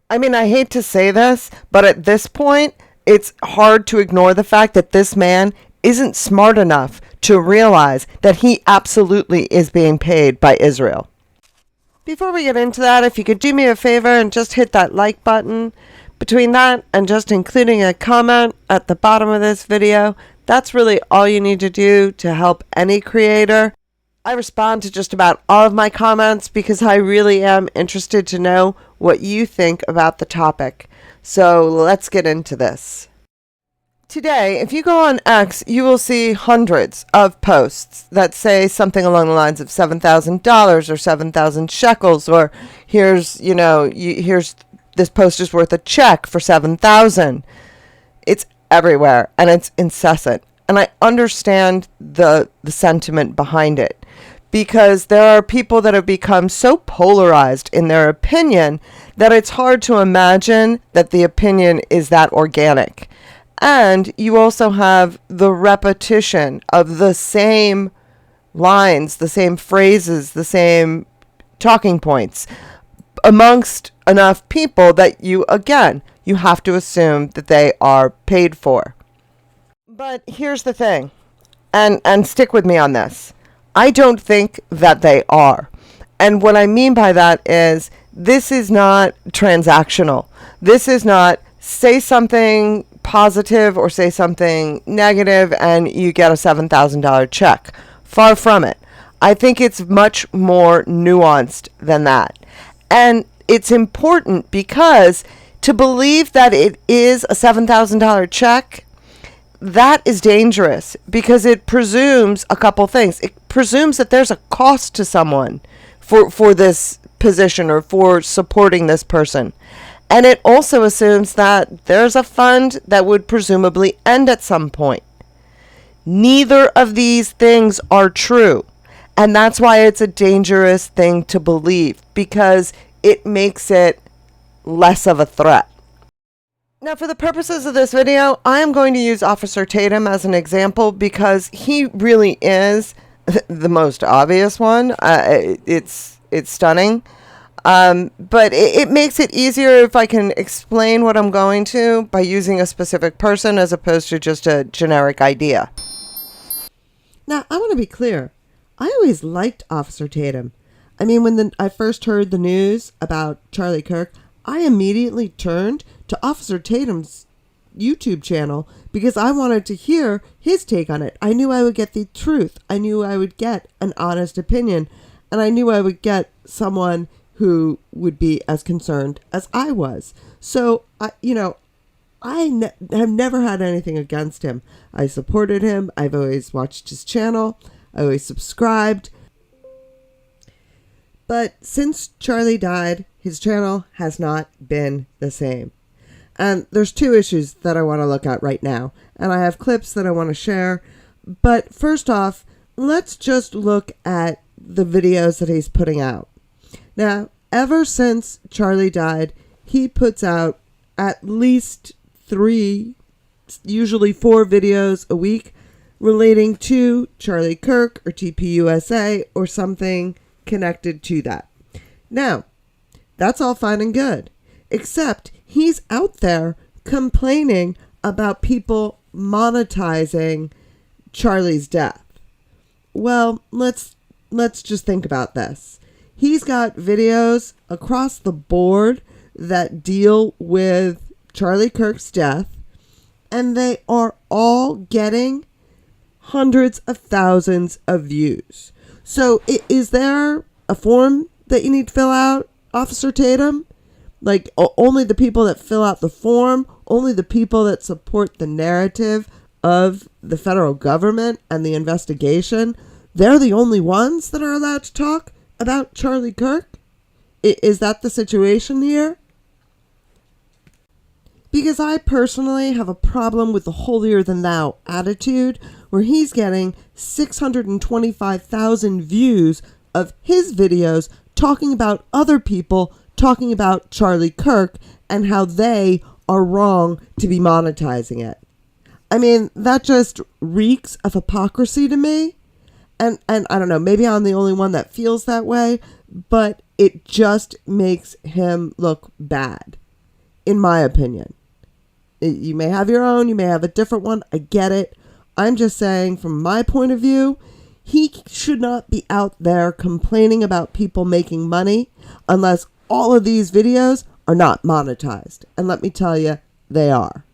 I mean, I hate to say this, but at this point, it's hard to ignore the fact that this man isn't smart enough to realize that he absolutely is being paid by Israel. Before we get into that, if you could do me a favor and just hit that like button. Between that and just including a comment at the bottom of this video, that's really all you need to do to help any creator. I respond to just about all of my comments because I really am interested to know what you think about the topic. So let's get into this. Today, if you go on X, you will see hundreds of posts that say something along the lines of $7,000 or 7,000 shekels, or here's this post is worth a check for 7,000. It's everywhere and it's incessant. And I understand the sentiment behind it, because there are people that have become so polarized in their opinion that it's hard to imagine that the opinion is that organic. And you also have the repetition of the same lines, the same phrases, the same talking points amongst enough people that you have to assume that they are paid for. But here's the thing, and stick with me on this. I don't think that they are. And what I mean by that is this is not transactional. This is not say something positive or say something negative and you get a $7,000 check. Far from it. I think it's much more nuanced than that. And it's important because to believe that it is a $7,000 check, that is dangerous because it presumes a couple things. It presumes that there's a cost to someone for this position or for supporting this person. And it also assumes that there's a fund that would presumably end at some point. Neither of these things are true. And that's why it's a dangerous thing to believe, because it makes it less of a threat. Now, for the purposes of this video, I am going to use Officer Tatum as an example because he really is the most obvious one. It's stunning. But it makes it easier if I can explain what I'm going to by using a specific person as opposed to just a generic idea. Now, I want to be clear. I always liked Officer Tatum. I mean, when I first heard the news about Charlie Kirk, I immediately turned to Officer Tatum's YouTube channel because I wanted to hear his take on it. I knew I would get the truth. I knew I would get an honest opinion. And I knew I would get someone who would be as concerned as I was. So, have never had anything against him. I supported him. I've always watched his channel. I always subscribed. But since Charlie died, his channel has not been the same. And there's two issues that I want to look at right now. And I have clips that I want to share. But first off, let's just look at the videos that he's putting out. Now, ever since Charlie died, he puts out at least 3, usually 4 videos a week relating to Charlie Kirk or TPUSA or something connected to that. Now, that's all fine and good, except he's out there complaining about people monetizing Charlie's death. Well, let's just think about this. He's got videos across the board that deal with Charlie Kirk's death, and they are all getting hundreds of thousands of views. So is there a form that you need to fill out, Officer Tatum? Like, only the people that fill out the form, only the people that support the narrative of the federal government and the investigation, they're the only ones that are allowed to talk about Charlie Kirk? Is that the situation here? Because I personally have a problem with the holier-than-thou attitude where he's getting 625,000 views of his videos talking about other people talking about Charlie Kirk and how they are wrong to be monetizing it. I mean, that just reeks of hypocrisy to me. And I don't know, maybe I'm the only one that feels that way, but it just makes him look bad. in my opinion. You may have your own, you may have a different one. I get it. I'm just saying, from my point of view, he should not be out there complaining about people making money unless all of these videos are not monetized. And let me tell you, they are.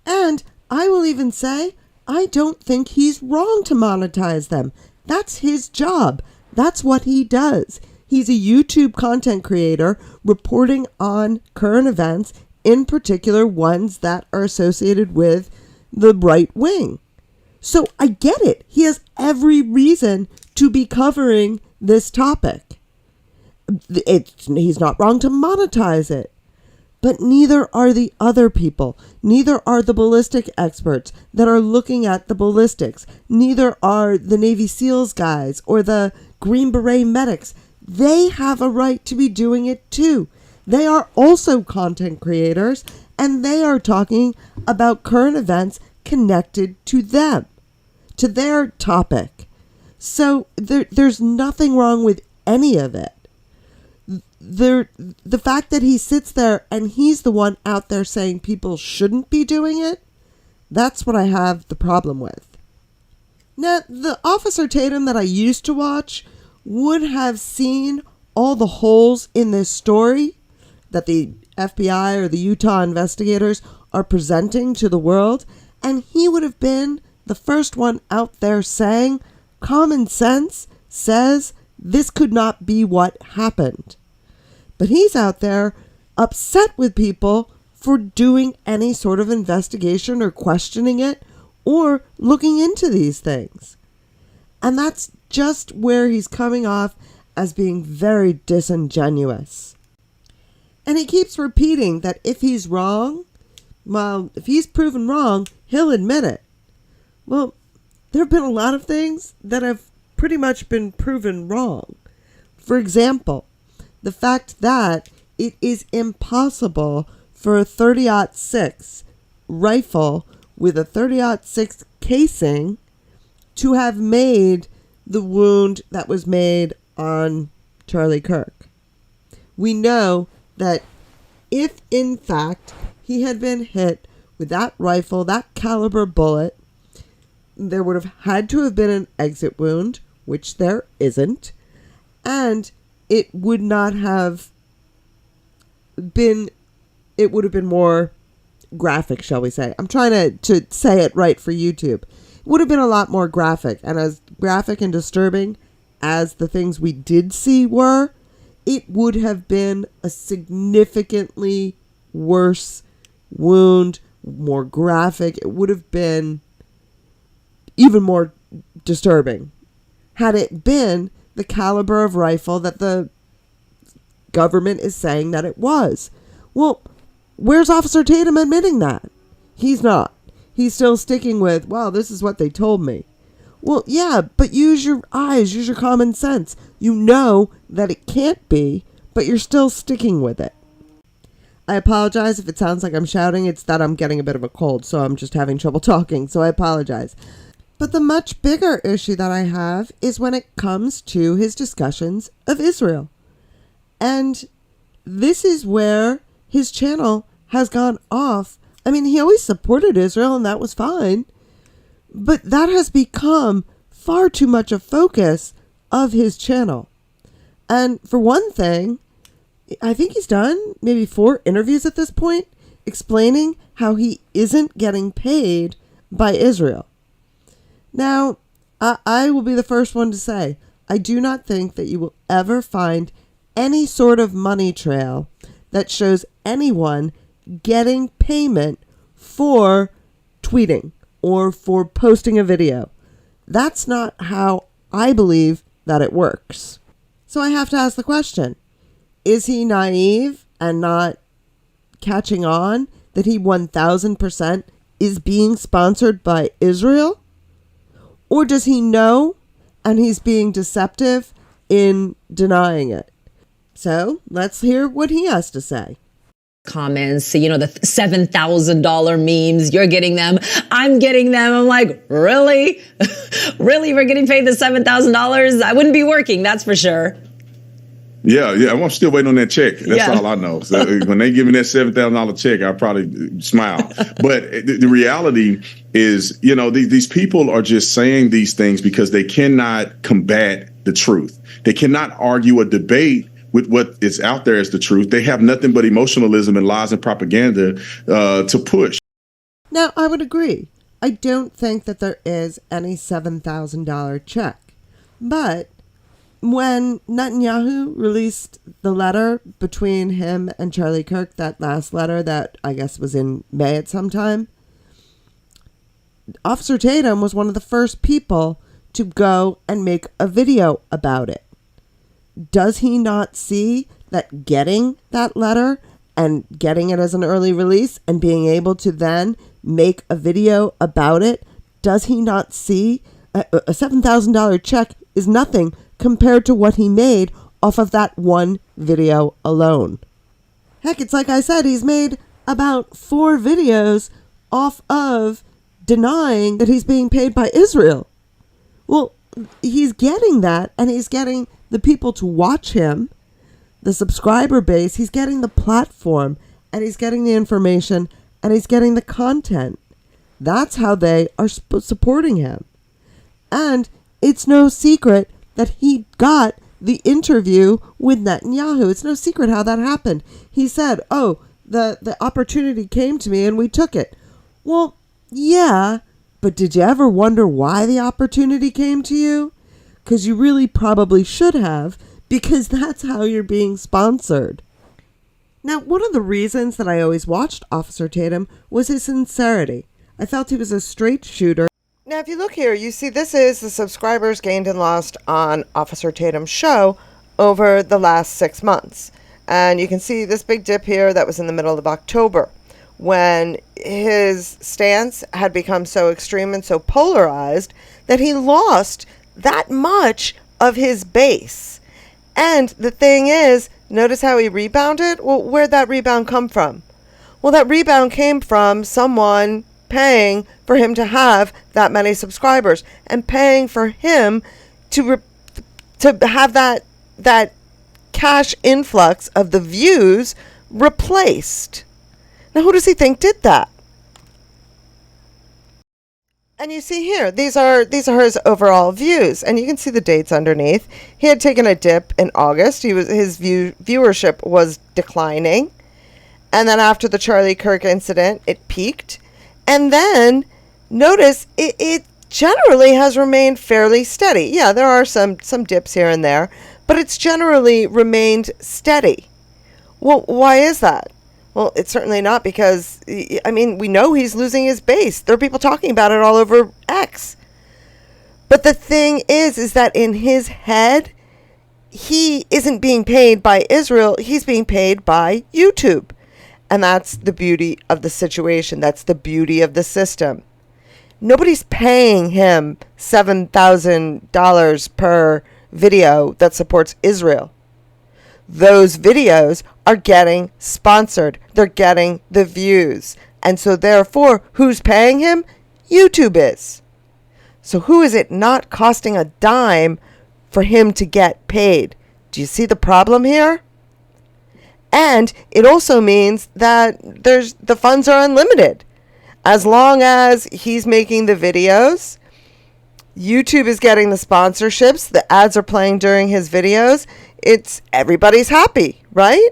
And I will even say, I don't think he's wrong to monetize them. That's his job. That's what he does. He's a YouTube content creator reporting on current events, in particular ones that are associated with the right wing. So I get it. He has every reason to be covering this topic. He's not wrong to monetize it. But neither are the other people. Neither are the ballistic experts that are looking at the ballistics. Neither are the Navy SEALs guys or the Green Beret medics. They have a right to be doing it too. They are also content creators, and they are talking about current events connected to them, to their topic. So there's nothing wrong with any of it. The fact that he sits there and he's the one out there saying people shouldn't be doing it, that's what I have the problem with. Now, the Officer Tatum that I used to watch would have seen all the holes in this story that the FBI or the Utah investigators are presenting to the world, and he would have been the first one out there saying, common sense says this could not be what happened. But he's out there upset with people for doing any sort of investigation or questioning it or looking into these things. And that's just where he's coming off as being very disingenuous. And he keeps repeating that if he's wrong, well, if he's proven wrong, he'll admit it. Well, there have been a lot of things that have pretty much been proven wrong. For example, the fact that it is impossible for a .30-06 rifle with a .30-06 casing to have made the wound that was made on Charlie Kirk. We know that if, in fact, he had been hit with that rifle, that caliber bullet, there would have had to have been an exit wound, which there isn't, and it would not have been, it would have been more graphic, shall we say. I'm trying to say it right for YouTube. It would have been a lot more graphic, and as graphic and disturbing as the things we did see were, it would have been a significantly worse wound, more graphic. It would have been even more disturbing had it been the caliber of rifle that the government is saying that it was. Well, where's Officer Tatum admitting that? He's not. He's still sticking with, well, this is what they told me. Well, yeah, but use your eyes, use your common sense. You know that it can't be, but you're still sticking with it. I apologize if it sounds like I'm shouting. It's that I'm getting a bit of a cold, so I'm just having trouble talking, so I apologize. But the much bigger issue that I have is when it comes to his discussions of Israel. And this is where his channel has gone off. I mean, he always supported Israel, and that was fine. But that has become far too much a focus of his channel. And for one thing, I think he's done maybe 4 interviews at this point explaining how he isn't getting paid by Israel. Now, I will be the first one to say, I do not think that you will ever find any sort of money trail that shows anyone getting payment for tweeting or for posting a video. That's not how I believe that it works. So I have to ask the question, is he naive and not catching on that he 1000% is being sponsored by Israel? Or does he know and he's being deceptive in denying it? So let's hear what he has to say. Comments, you know, the $7,000 memes, you're getting them, I'm getting them. I'm like, really? Really? We're getting paid the $7,000? I wouldn't be working, that's for sure. Yeah, I'm still waiting on that check. That's all I know. So when they give me that $7,000 check, I'll probably smile. But the reality is, these people are just saying these things because they cannot combat the truth. They cannot argue or debate with what is out there as the truth. They have nothing but emotionalism and lies and propaganda to push. Now, I would agree. I don't think that there is any $7,000 check. But when Netanyahu released the letter between him and Charlie Kirk, that last letter that I guess was in May at some time, Officer Tatum was one of the first people to go and make a video about it. Does he not see that getting that letter and getting it as an early release and being able to then make a video about it, does he not see a $7,000 check is nothing compared to what he made off of that one video alone? Heck, it's like I said, he's made about 4 videos off of denying that he's being paid by Israel. Well, he's getting that, and he's getting the people to watch him, the subscriber base, he's getting the platform, and he's getting the information, and he's getting the content. That's how they are supporting him. And it's no secret that he got the interview with Netanyahu. It's no secret how that happened. He said, the opportunity came to me and we took it. Well, yeah, but did you ever wonder why the opportunity came to you? Because you really probably should have, because that's how you're being sponsored. Now, one of the reasons that I always watched Officer Tatum was his sincerity. I felt he was a straight shooter. Now, if you look here, you see this is the subscribers gained and lost on Officer Tatum's show over the last 6 months. And you can see this big dip here that was in the middle of October when his stance had become so extreme and so polarized that he lost that much of his base. And the thing is, notice how he rebounded? Well, where'd that rebound come from? Well, that rebound came from someone paying for him to have that many subscribers and paying for him to have that cash influx of the views replaced. Now, who does he think did that? And you see here, these are his overall views, and you can see the dates underneath. He had taken a dip in August. His viewership was declining, and then after the Charlie Kirk incident, it peaked. And then notice it generally has remained fairly steady. Yeah, there are some dips here and there, but it's generally remained steady. Well, why is that? Well, it's certainly not because, we know he's losing his base. There are people talking about it all over X. But the thing is that in his head, he isn't being paid by Israel. He's being paid by YouTube. And that's the beauty of the situation. That's the beauty of the system. Nobody's paying him $7,000 per video that supports Israel. Those videos are getting sponsored. They're getting the views. And so therefore, who's paying him? YouTube is. So who is it not costing a dime for him to get paid? Do you see the problem here? And it also means that the funds are unlimited. As long as he's making the videos, YouTube is getting the sponsorships, the ads are playing during his videos, everybody's happy, right?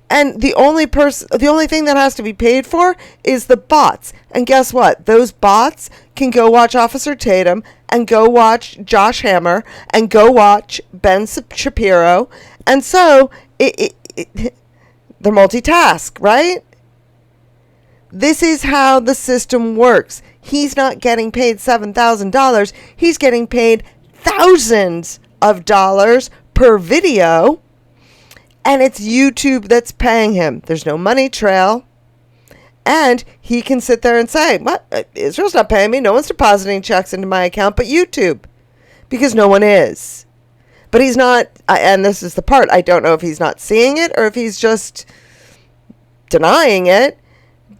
And the only thing that has to be paid for is the bots. And guess what? Those bots can go watch Officer Tatum and go watch Josh Hammer and go watch Ben Shapiro. And so they're multitask, right? This is how the system works. He's not getting paid $7,000. He's getting paid thousands of dollars per video. And it's YouTube that's paying him. There's no money trail. And he can sit there and say, what? Israel's not paying me. No one's depositing checks into my account but YouTube. Because no one is. But he's not, and this is the part, I don't know if he's not seeing it or if he's just denying it,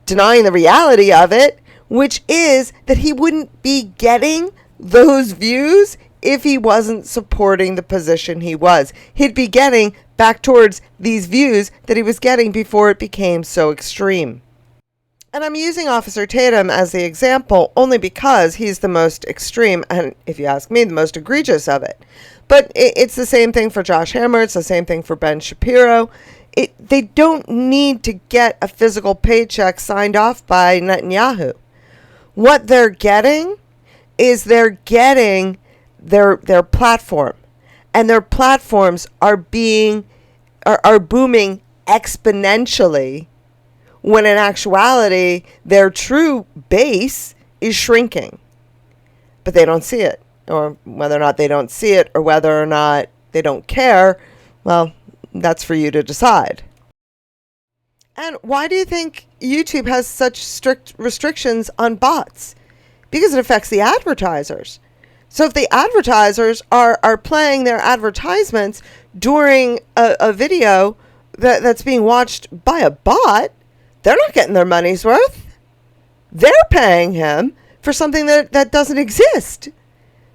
denying the reality of it, which is that he wouldn't be getting those views if he wasn't supporting the position he was. He'd be getting back towards these views that he was getting before it became so extreme. And I'm using Officer Tatum as the example only because he's the most extreme and, if you ask me, the most egregious of it. But it's the same thing for Josh Hammer. It's the same thing for Ben Shapiro. They don't need to get a physical paycheck signed off by Netanyahu. What they're getting is they're getting their platform. And their platforms are booming exponentially, when in actuality, their true base is shrinking. But they don't see it. Or whether or not they don't see it, or whether or not they don't care, well, that's for you to decide. And why do you think YouTube has such strict restrictions on bots? Because it affects the advertisers. So if the advertisers are playing their advertisements during a video that's being watched by a bot, they're not getting their money's worth. They're paying him for something that doesn't exist,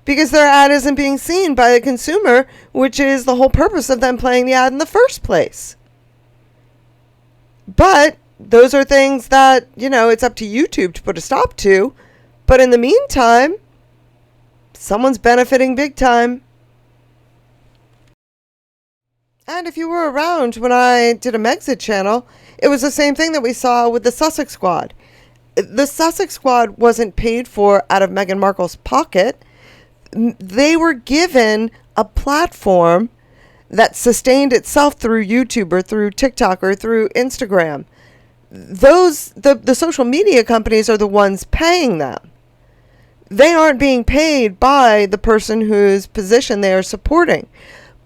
because their ad isn't being seen by the consumer, which is the whole purpose of them playing the ad in the first place. But those are things that, it's up to YouTube to put a stop to. But in the meantime, someone's benefiting big time. And if you were around when I did a Megxit channel, it was the same thing that we saw with the Sussex Squad. The Sussex Squad wasn't paid for out of Meghan Markle's pocket. They were given a platform that sustained itself through YouTube or through TikTok or through Instagram. The social media companies are the ones paying them. They aren't being paid by the person whose position they are supporting.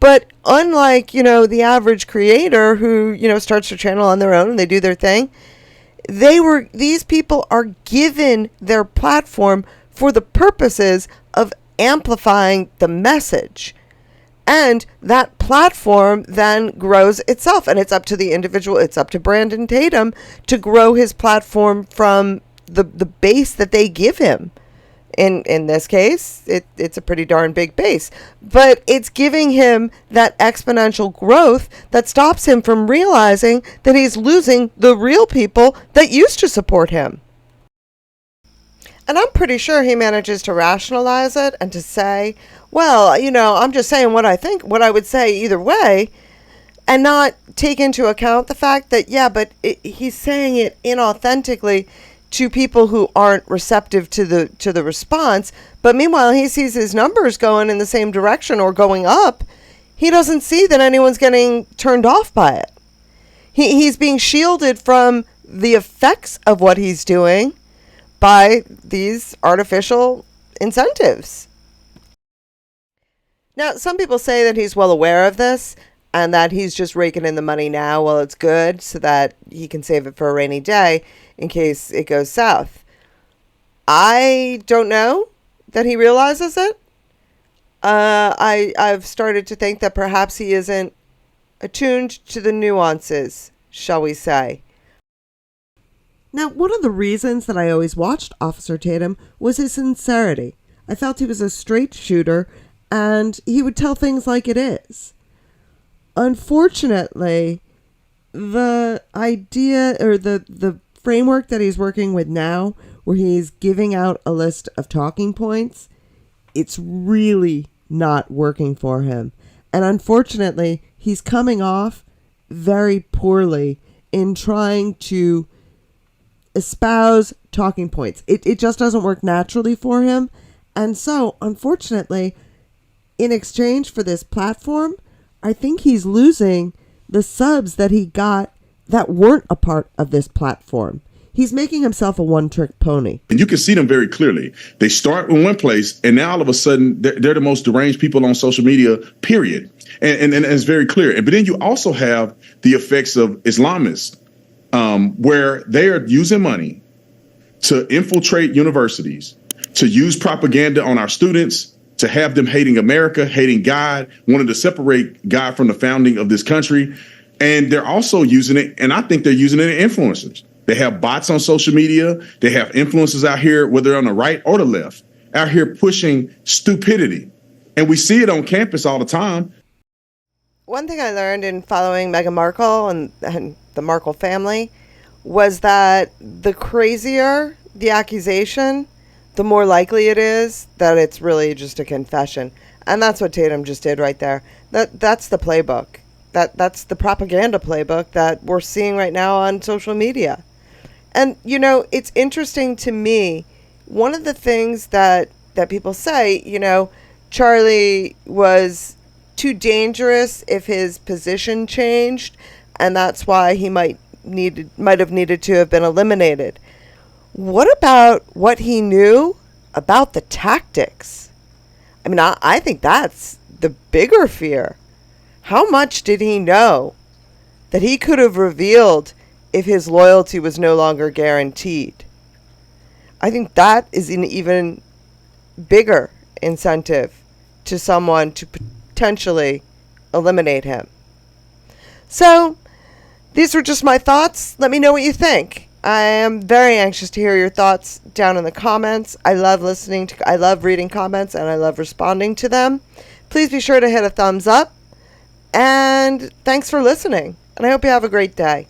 But unlike, the average creator who, starts their channel on their own and they do their thing, these people are given their platform for the purposes of amplifying the message. And that platform then grows itself. And it's up to the individual, it's up to Brandon Tatum to grow his platform from the base that they give him. In this case, it's a pretty darn big base. But it's giving him that exponential growth that stops him from realizing that he's losing the real people that used to support him. And I'm pretty sure he manages to rationalize it and to say, well, I'm just saying what I think, what I would say either way, and not take into account the fact that, he's saying it inauthentically to people who aren't receptive to the response. But meanwhile, he sees his numbers going in the same direction or going up. He doesn't see that anyone's getting turned off by it. He's being shielded from the effects of what he's doing by these artificial incentives. Now, some people say that he's well aware of this and that he's just raking in the money now while it's good so that he can save it for a rainy day in case it goes south. I don't know that he realizes it. I've started to think that perhaps he isn't attuned to the nuances, shall we say. Now, one of the reasons that I always watched Officer Tatum was his sincerity. I felt he was a straight shooter and he would tell things like it is. Unfortunately, the idea or the framework that he's working with now, where he's giving out a list of talking points, it's really not working for him. And unfortunately, he's coming off very poorly in trying to espouse talking points. It just doesn't work naturally for him. And so, unfortunately, in exchange for this platform, I think he's losing the subs that he got that weren't a part of this platform. He's making himself a one-trick pony. And you can see them very clearly. They start in one place, and now all of a sudden, they're the most deranged people on social media, period. And it's very clear. But then you also have the effects of Islamists, where they are using money to infiltrate universities, to use propaganda on our students, to have them hating America, hating God, wanting to separate God from the founding of this country. And they're also using it, and I think they're using it in influencers. They have bots on social media. They have influencers out here, whether on the right or the left, out here pushing stupidity. And we see it on campus all the time. One thing I learned in following Meghan Markle and the Markle family was that the crazier the accusation, the more likely it is that it's really just a confession. And that's what Tatum just did right there. That's the playbook. That's the propaganda playbook that we're seeing right now on social media. And, you know, it's interesting to me. One of the things that people say, you know, Charlie was too dangerous if his position changed, and that's why he might have needed to have been eliminated. What about what he knew about the tactics? I mean, I think that's the bigger fear. How much did he know that he could have revealed if his loyalty was no longer guaranteed? I think that is an even bigger incentive to someone to potentially eliminate him. So, these were just my thoughts. Let me know what you think. I am very anxious to hear your thoughts down in the comments. I love reading comments, and I love responding to them. Please be sure to hit a thumbs up. And thanks for listening. And I hope you have a great day.